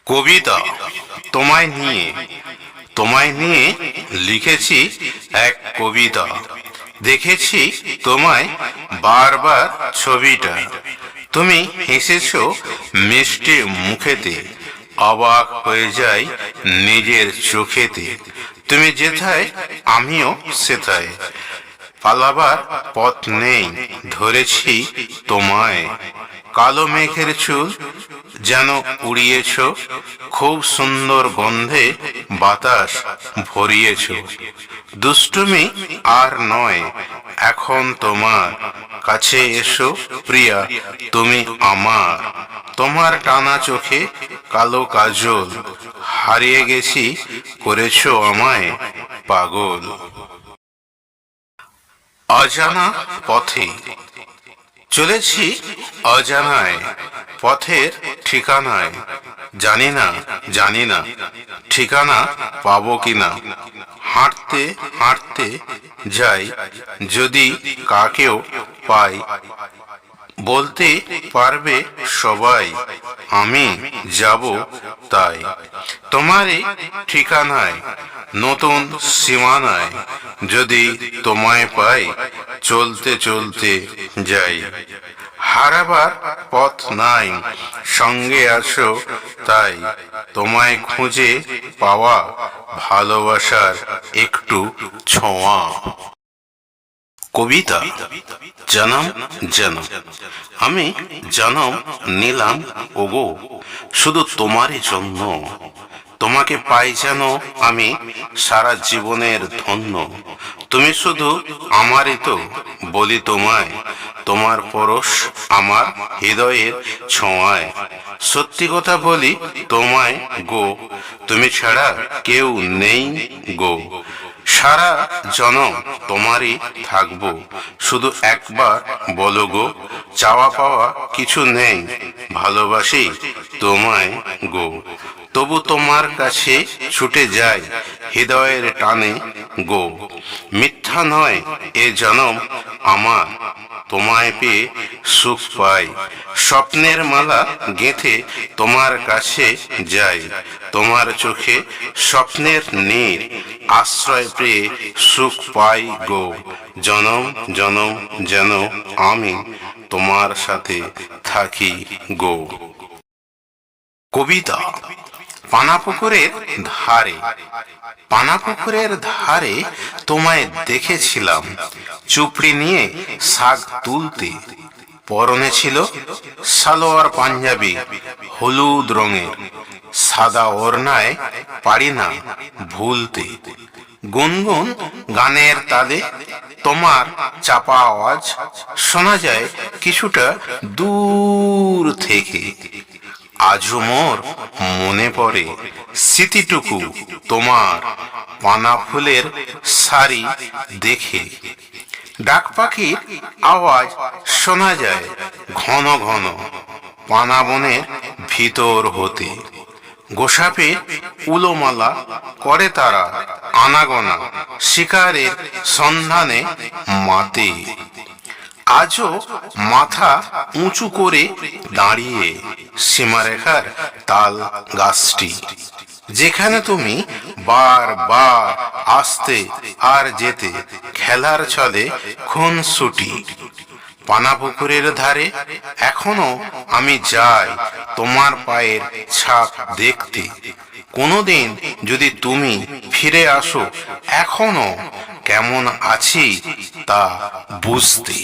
কবিতা তোমায় নিয়ে তোমায় নিয়ে লিখেছি এক কবিতা। দেখেছি তোমায় বারবার ছবিটা, তুমি হেসেছো মিষ্টি মুখেতে, অবাক হয়ে যাই নিজের চোখেতে। তুমি যেথায় আমিও সেথায়, পালাবার পথ নেই ধরেছি তোমায়। কালো মেঘের চুল যেন উড়িয়েছ, খুব সুন্দর গন্ধে বাতাস ভরিয়েছ। দুষ্টুমি আর নয় এখন তোমার, কাছে এসো প্রিয়া তুমি আমার। তোমার টানা চোখে কালো কাজল, হারিয়ে গেছি করেছো আমায় পাগল। অজানা পথে চলেছি, অজানায় পথের ঠিকানায়, জানি না জানি না ঠিকানা পাবো কিনা। হাঁটতে হাঁটতে যাই, যদি কাকেও পাই, বলতে পারবে সবাই আমি যাব তাই। তোমারই ঠিকানায় নতুন সীমানায়, যদি তোমায় পাই চলতে চলতে যাই। হারাবার পথ নাই সঙ্গে আছো তাই, তোমায় খুঁজে পাওয়া ভালোবাসার একটু ছোঁয়া। কবিতা জনম জনম। আমি জনম নিলাম ওগো শুধু তোমারই জন্য, তোমাকে পাই যেন আমি সারা জীবনের ধন্য। তুমি শুধু আমারই তো বলি তোমায়, তোমার পরশ আমার হৃদয়ের ছোঁয়ায়। সত্যি কথা বলি তোমায় গো, তুমি ছাড়া কেউ নেই গো। সারা জনম তোমারই থাকবো, শুধু একবার বলো গো। চাওয়া পাওয়া কিছু নেই, ভালোবাসি তোমায় গো। তবু তোমার কাছে ছুটে যাই হৃদয়ের টানে গো। মিথ্যা নয় এ জনম আমার, তোমায় পেয়ে সুখ পাই। স্বপ্নের মালা গেঁথে তোমার কাছে যাই, তোমার চোখে স্বপ্নের নীর, আশ্রয় পেয়ে সুখ পাই গো। জনম জনম যেন আমি তোমার সাথে থাকি গো। কবিতা পানাপুকুরের ধারে। পানাপুকুরের ধারে তোমায় দেখেছিলাম চুপড়ি নিয়ে শাক তুলতে। পরনে ছিল সালোয়ার পাঞ্জাবি হলুদ রঙের, সাদা ওড়নায় পারি না ভুলতে। গুনগুন গানের তালে তোমার চাপা আওয়াজ শোনা যায় কিছুটা দূর থেকে। আজও মোর মনে পড়ে স্মৃতিটুকু তোমার, পানা ফুলের শাড়ি দেখে। ডাক পাখির আওয়াজ শোনা যায় ঘন ঘন পানা বনের ভিতর হতে। গোসাপের উলোমালা করে তারা আনাগোনা, শিকারের সন্ধানে মাতে। আজও মাথা উঁচু করে দাঁড়িয়ে সীমারেখার তাল গাছটি, যেখানে তুমি বারবার আসতে আর যেতে খেলার ছলে খুনসুটি। পানাপুকুরের ধারে এখনো আমি যাই তোমার পায়ের ছাপ দেখতে। কোনোদিন যদি তুমি ফিরে আসো এখনো কেমন আছি তা বুঝতে।